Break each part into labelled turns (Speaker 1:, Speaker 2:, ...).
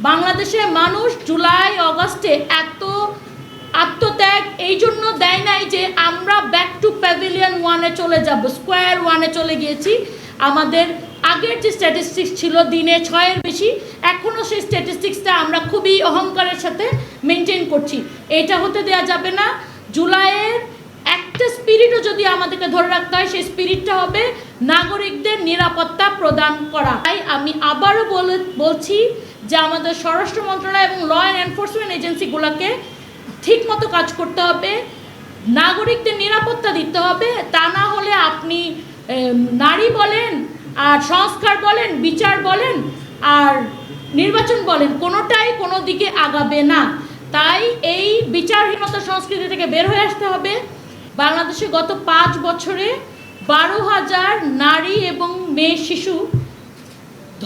Speaker 1: বাংলাদেশের মানুষ জুলাই অগাস্টে এত আত্মত্যাগ এই জন্য দেয় নাই যে আমরা ব্যাক টু প্যাভিলিয়ন ওয়ানে চলে যাব, স্কোয়ার ওয়ানে চলে গিয়েছি। আমাদের আগের যে স্ট্যাটিস্টিক্স ছিল দিনে 6-এর বেশি, এখনও সেই স্ট্যাটিস্টিক্সটা আমরা খুবই অহংকারের সাথে মেনটেন করছি। এটা হতে দেওয়া যাবে না। জুলাইয়ের একটা স্পিরিটও যদি আমাদেরকে ধরে রাখতে হয়, সেই স্পিরিটটা হবে নাগরিকদের নিরাপত্তা প্রদান করা। তাই আমি আবারও বলছি যে আমাদের স্বরাষ্ট্র মন্ত্রণালয় এবং ল অ্যান্ড এনফোর্সমেন্ট এজেন্সিগুলোকে ঠিক মতো কাজ করতে হবে, নাগরিকদের নিরাপত্তা দিতে হবে। তা না হলে আপনি নারী বলেন আর সংস্কার বলেন, বিচার বলেন আর নির্বাচন বলেন, কোনোটাই কোনো দিকে আগাবে না। তাই এই বিচারহীনতা সংস্কৃতি থেকে বের হয়ে আসতে হবে। বাংলাদেশে গত 5 বছরে 12,000 নারী এবং মেয়ে শিশু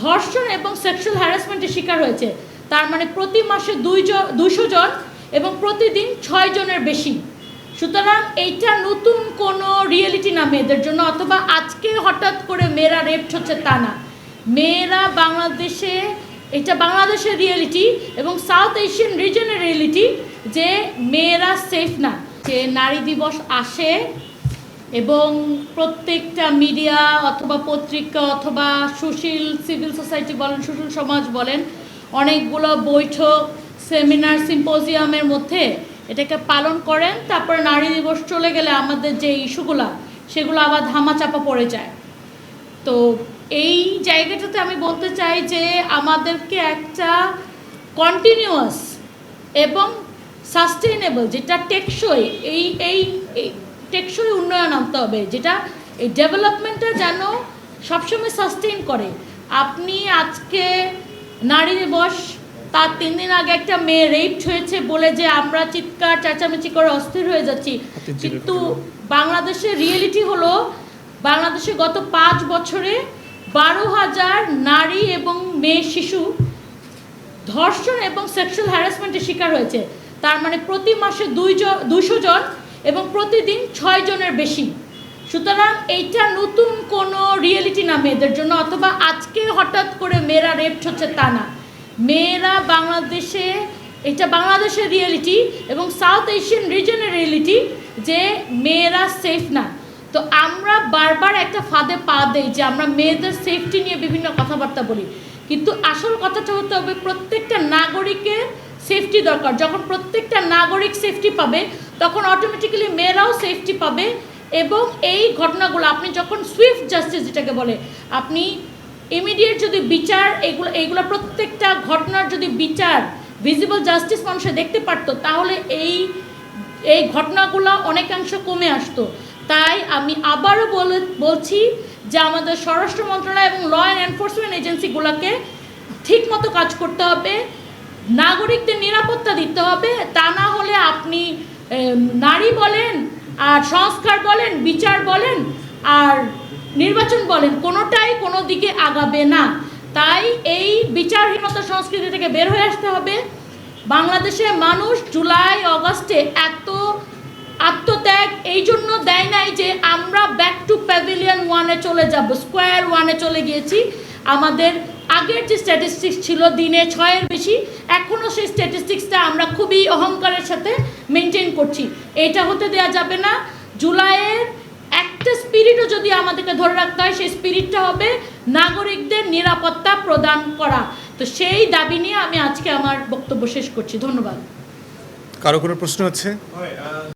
Speaker 1: ধর্ষণ এবং সেক্সুয়াল হ্যারাসমেন্টের শিকার হয়েছে। তার মানে প্রতি মাসে 200 জন এবং প্রতিদিন 6 জনের বেশি। সুতরাং এইটা নতুন কোনো রিয়েলিটি না মেয়েদের জন্য, অথবা আজকে হঠাৎ করে মেয়েরা রেপড হচ্ছে তা না। মেয়েরা বাংলাদেশে, এটা বাংলাদেশের রিয়েলিটি এবং সাউথ এশিয়ান রিজনের রিয়েলিটি যে মেয়েরা সেফ না। যে নারী দিবস আসে এবং প্রত্যেকটা মিডিয়া অথবা পত্রিকা অথবা সুশীল সিভিল সোসাইটি বলেন, সুশীল সমাজ বলেন, অনেকগুলো বৈঠক, সেমিনার, সিম্পোজিয়ামের মধ্যে এটাকে পালন করেন। তারপরে নারী দিবস চলে গেলে আমাদের যে ইস্যুগুলো সেগুলো আবার ধামাচাপা পড়ে যায়। তো এই জায়গাটাতে আমি বলতে চাই যে আমাদেরকে একটা কন্টিনিউয়াস এবং সাস্টেইনেবল, যেটা টেকসই, এই টেকসই উন্নয়ন আনতে হবে, যেটা এই ডেভেলপমেন্টটা যেন সবসময় সাস্টেইন করে। আপনি আজকে নারী দিবস, তার 3 দিন আগে একটা মেয়ে রেপড হয়েছে বলে যে আমরা চিৎকার চেঁচামেচি করে অস্থির হয়ে যাচ্ছি, কিন্তু বাংলাদেশের রিয়েলিটি হলো বাংলাদেশে গত 5 বছরে 12,000 নারী এবং মেয়ে শিশু ধর্ষণ এবং সেক্সুয়াল হ্যারাসমেন্টের শিকার হয়েছে। তার মানে প্রতি মাসে 200 জন এবং প্রতিদিন 6 জনের বেশি। সুতরাং এইটা নতুন কোনো রিয়েলিটি না মেয়েদের জন্য, অথবা আজকে হঠাৎ করে মেয়েরা রেপড হচ্ছে তা না। মেয়েরা বাংলাদেশে, এটা বাংলাদেশের রিয়েলিটি এবং সাউথ এশিয়ান রিজনের রিয়েলিটি যে মেয়েরা সেফ না। তো আমরা বারবার একটা ফাঁদে পা দেই যে আমরা মেয়েদের সেফটি নিয়ে বিভিন্ন কথাবার্তা বলি, কিন্তু আসল কথাটা হতে হবে প্রত্যেকটা নাগরিকের সেফটি দরকার। যখন প্রত্যেকটা নাগরিক সেফটি পাবে তখন অটোমেটিক্যালি মেয়েরাও সেফটি পাবে। এবং এই ঘটনাগুলো আপনি যখন সুইফট জাস্টিস যেটাকে বলে, আপনি ইমিডিয়েট যদি বিচার, এইগুলো প্রত্যেকটা ঘটনার যদি বিচার, ভিজিবল জাস্টিস মানুষে দেখতে পারতো, তাহলে এই ঘটনাগুলো অনেকাংশ কমে আসতো। তাই আমি আবারও বলছি যে আমাদের স্বরাষ্ট্র মন্ত্রণালয় এবং ল অ্যান্ড এনফোর্সমেন্ট এজেন্সিগুলোকে ঠিক মতো কাজ করতে হবে, নাগরিকদের নিরাপত্তা দিতে হবে। তা না হলে আপনি নারী বলেন আর সংস্কার বলেন, বিচার বলেন আর নির্বাচন বলেন, কোনোটাই কোনো দিকে আগাবে না। তাই এই বিচারহীনতা সংস্কৃতি থেকে বের হয়ে আসতে হবে। বাংলাদেশের মানুষ জুলাই অগাস্টে এত আত্মত্যাগ এই জন্য দেয় নাই যে আমরা ব্যাক টু প্যাভিলিয়ন ওয়ানে চলে যাব, স্কোয়ার ওয়ানে চলে গিয়েছি। আমাদের আগের যে স্ট্যাটিস্টিক্স ছিল দিনে 6-এর বেশি, এখনও সেই স্ট্যাটিস্টিক্সটা আমরা খুবই অহংকারের সাথে মেনটেন করছি। এটা হতে দেওয়া যাবে না। জুলাইয়ের একটা স্পিরিটও যদি আমাদেরকে ধরে রাখতে হয়, সেই স্পিরিটটা হবে নাগরিকদের নিরাপত্তা প্রদান করা। তো সেই দাবি নিয়ে আমি আজকে আমার বক্তব্য শেষ করছি। ধন্যবাদ।
Speaker 2: কারো কোনো প্রশ্ন আছে?